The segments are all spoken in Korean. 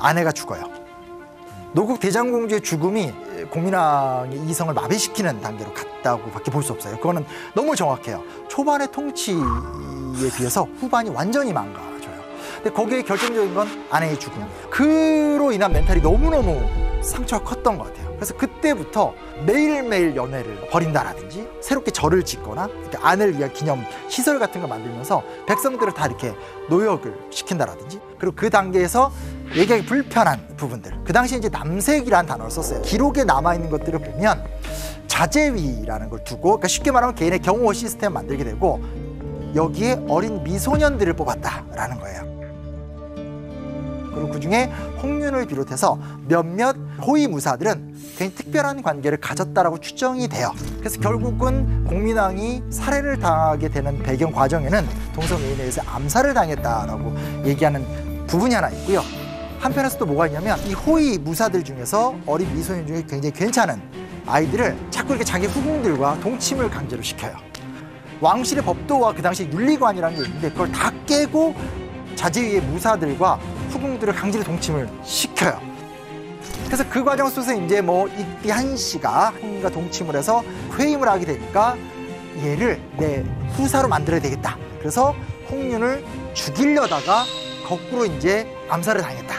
아내가 죽어요. 노국 대장공주의 죽음이 공민왕의 이성을 마비시키는 단계로 갔다고 밖에 볼 수 없어요. 그거는 너무 정확해요. 초반의 통치에 비해서 후반이 완전히 망가져요. 근데 거기에 결정적인 건 아내의 죽음이에요. 그로 인한 멘탈이 너무너무 상처가 컸던 것 같아요. 그래서 그때부터 매일매일 연회를 벌인다라든지 새롭게 절을 짓거나 이렇게 아내를 위한 기념 시설 같은 걸 만들면서 백성들을 다 이렇게 노역을 시킨다라든지, 그리고 그 단계에서 얘기하기 불편한 부분들, 그 당시에 이제 남색이라는 단어를 썼어요. 기록에 남아있는 것들을 보면 자제위라는 걸 두고, 그러니까 쉽게 말하면 개인의 경호 시스템을 만들게 되고 여기에 어린 미소년들을 뽑았다라는 거예요. 그리고 그중에 홍윤을 비롯해서 몇몇 호위무사들은 굉장히 특별한 관계를 가졌다라고 추정이 돼요. 그래서 결국은 공민왕이 살해를 당하게 되는 배경 과정에는 동성애인에 의해서 암살을 당했다라고 얘기하는 부분이 하나 있고요. 한편에서 또 뭐가 있냐면 이 호위무사들 중에서 어린 미소년 중에 굉장히 괜찮은 아이들을 자꾸 이렇게 자기 후궁들과 동침을 강제로 시켜요. 왕실의 법도와 그 당시 윤리관이라는 게 있는데 그걸 다 깨고 자제위의 무사들과 후궁들을 강제로 동침을 시켜요. 그래서 그 과정 속에서 이제 뭐 이띠 한씨가 홍윤과 동침을 해서 회임을 하게 되니까 얘를 내 후사로 만들어야 되겠다. 그래서 홍윤을 죽이려다가 거꾸로 이제 암살을 당했다.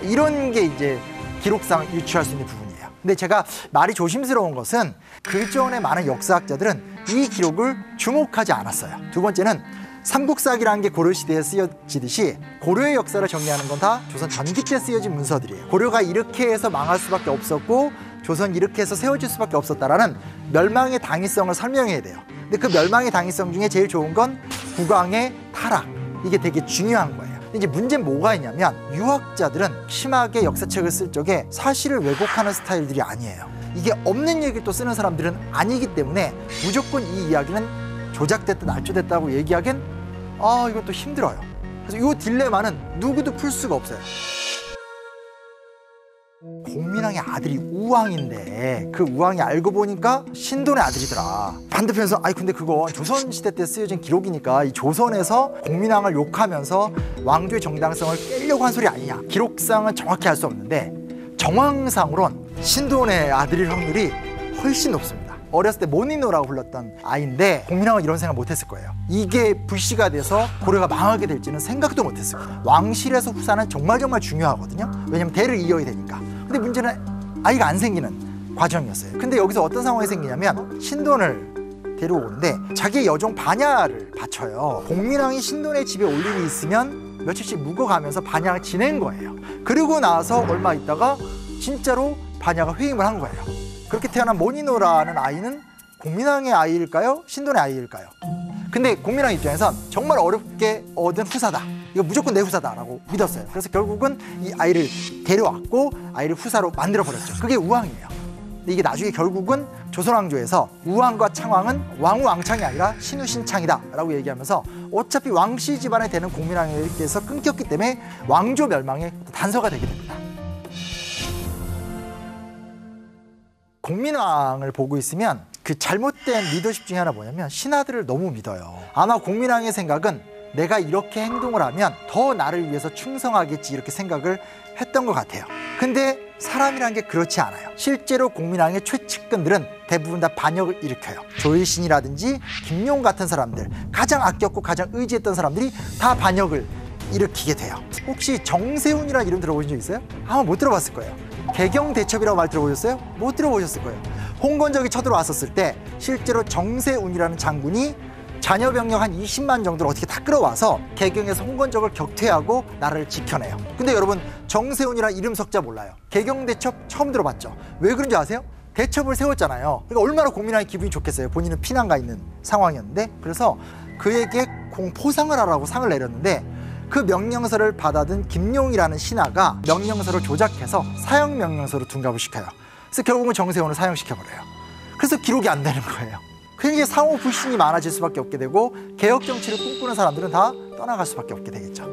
이런 게 이제 기록상 유추할 수 있는 부분이에요. 근데 제가 말이 조심스러운 것은 그 전에 많은 역사학자들은 이 기록을 주목하지 않았어요. 두 번째는 삼국사기라는 게 고려시대에 쓰여지듯이 고려의 역사를 정리하는 건 다 조선 전기 때 쓰여진 문서들이에요. 고려가 이렇게 해서 망할 수밖에 없었고 조선이 이렇게 해서 세워질 수밖에 없었다라는 멸망의 당위성을 설명해야 돼요. 근데 그 멸망의 당위성 중에 제일 좋은 건 국왕의 타락, 이게 되게 중요한 거예요. 근데 이제 문제는 뭐가 있냐면 유학자들은 심하게 역사책을 쓸 적에 사실을 왜곡하는 스타일들이 아니에요. 이게 없는 얘기를 또 쓰는 사람들은 아니기 때문에 무조건 이 이야기는 조작됐다 날조됐다고 얘기하기엔 이것도 힘들어요. 그래서 이 딜레마는 누구도 풀 수가 없어요. 공민왕의 아들이 우왕인데 그 우왕이 알고 보니까 신돈의 아들이더라. 반대편에서 근데 그건 조선시대 때 쓰여진 기록이니까 이 조선에서 공민왕을 욕하면서 왕조의 정당성을 깨려고 한 소리 아니냐. 기록상은 정확히 알 수 없는데 정황상으론 신돈의 아들일 확률이 훨씬 높습니다. 어렸을 때 모니노라고 불렀던 아이인데 공민왕은 이런 생각 못했을 거예요. 이게 불씨가 돼서 고려가 망하게 될지는 생각도 못했을 거예요. 왕실에서 후사는 정말 중요하거든요. 왜냐면 대를 이어야 되니까. 근데 문제는 아이가 안 생기는 과정이었어요. 근데 여기서 어떤 상황이 생기냐면 신돈을 데려오는데 자기의 여종 반야를 바쳐요. 공민왕이 신돈의 집에 올 일이 있으면 며칠씩 묵어가면서 반야를 지낸 거예요. 그리고 나서 얼마 있다가 진짜로 반야가 회임을 한 거예요. 그렇게 태어난 모니노라는 아이는 공민왕의 아이일까요? 신돈의 아이일까요? 근데 공민왕 입장에선 정말 어렵게 얻은 후사다. 이거 무조건 내 후사다라고 믿었어요. 그래서 결국은 이 아이를 데려왔고 아이를 후사로 만들어버렸죠. 그게 우왕이에요. 근데 이게 나중에 결국은 조선왕조에서 우왕과 창왕은 왕우왕창이 아니라 신우신창이다 라고 얘기하면서 어차피 왕씨 집안에 되는 공민왕에게서 끊겼기 때문에 왕조 멸망의 단서가 되게 됩니다. 공민왕을 보고 있으면 그 잘못된 리더십 중에 하나 뭐냐면 신하들을 너무 믿어요. 아마 공민왕의 생각은 내가 이렇게 행동을 하면 더 나를 위해서 충성하겠지 이렇게 생각을 했던 것 같아요. 근데 사람이란 게 그렇지 않아요. 실제로 공민왕의 최측근들은 대부분 다 반역을 일으켜요. 조일신이라든지 김용 같은 사람들, 가장 아꼈고 가장 의지했던 사람들이 다 반역을 일으키게 돼요. 혹시 정세훈이라는 이름 들어보신 적 있어요? 아마 못 들어봤을 거예요. 개경대첩이라고 말 들어보셨어요? 못 들어보셨을 거예요. 홍건적이 쳐들어왔었을 때 실제로 정세훈이라는 장군이 자녀 병력 한 20만 정도를 어떻게 다 끌어와서 개경에서 홍건적을 격퇴하고 나라를 지켜내요. 근데 여러분 정세훈이라는 이름 석자 몰라요. 개경대첩 처음 들어봤죠? 왜 그런지 아세요? 대첩을 세웠잖아요. 그러니까 얼마나 공민왕이 기분이 좋겠어요. 본인은 피난가 있는 상황이었는데. 그래서 그에게 공포상을 하라고 상을 내렸는데 그 명령서를 받아든 김용이라는 신하가 명령서를 조작해서 사형 명령서로 둔갑을 시켜요. 그래서 결국은 정세훈을 사형시켜버려요. 그래서 기록이 안 되는 거예요. 굉장히 상호 불신이 많아질 수밖에 없게 되고 개혁 정치를 꿈꾸는 사람들은 다 떠나갈 수밖에 없게 되겠죠.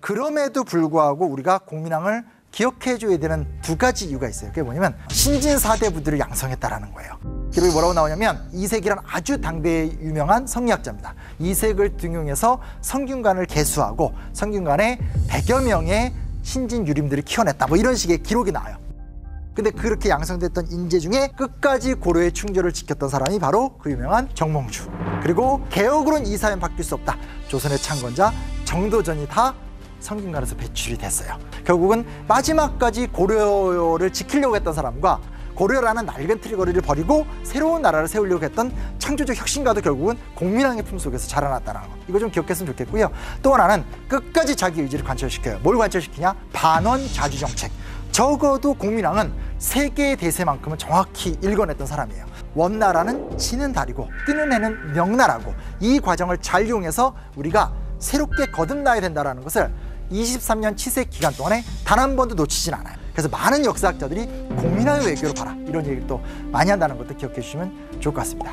그럼에도 불구하고 우리가 공민왕을 기억해줘야 되는 두 가지 이유가 있어요. 그게 뭐냐면 신진사대부들을 양성했다라는 거예요. 기록이 뭐라고 나오냐면 이색이란 아주 당대에 유명한 성리학자입니다. 이색을 등용해서 성균관을 개수하고 성균관에 100여 명의 신진 유림들을 키워냈다, 뭐 이런 식의 기록이 나와요. 근데 그렇게 양성됐던 인재 중에 끝까지 고려의 충절을 지켰던 사람이 바로 그 유명한 정몽주. 그리고 개혁으로는 이 사회는 바뀔 수 없다. 조선의 창건자 정도전이 다 성균관에서 배출이 됐어요. 결국은 마지막까지 고려를 지키려고 했던 사람과 고려라는 낡은 트리거리를 버리고 새로운 나라를 세우려고 했던 창조적 혁신가도 결국은 공민왕의 품속에서 자라났다는 거. 이거 좀 기억했으면 좋겠고요. 또 하나는 끝까지 자기 의지를 관철시켜요. 뭘 관철시키냐? 반원 자주정책. 적어도 공민왕은 세계의 대세만큼은 정확히 읽어냈던 사람이에요. 원나라는 지는 달이고 뜨는 해는 명나라고, 이 과정을 잘 이용해서 우리가 새롭게 거듭나야 된다는 것을 23년 치세 기간 동안에 단 한 번도 놓치진 않아요. 그래서 많은 역사학자들이 공민왕의 외교를 봐라, 이런 얘기를 또 많이 한다는 것도 기억해 주시면 좋을 것 같습니다.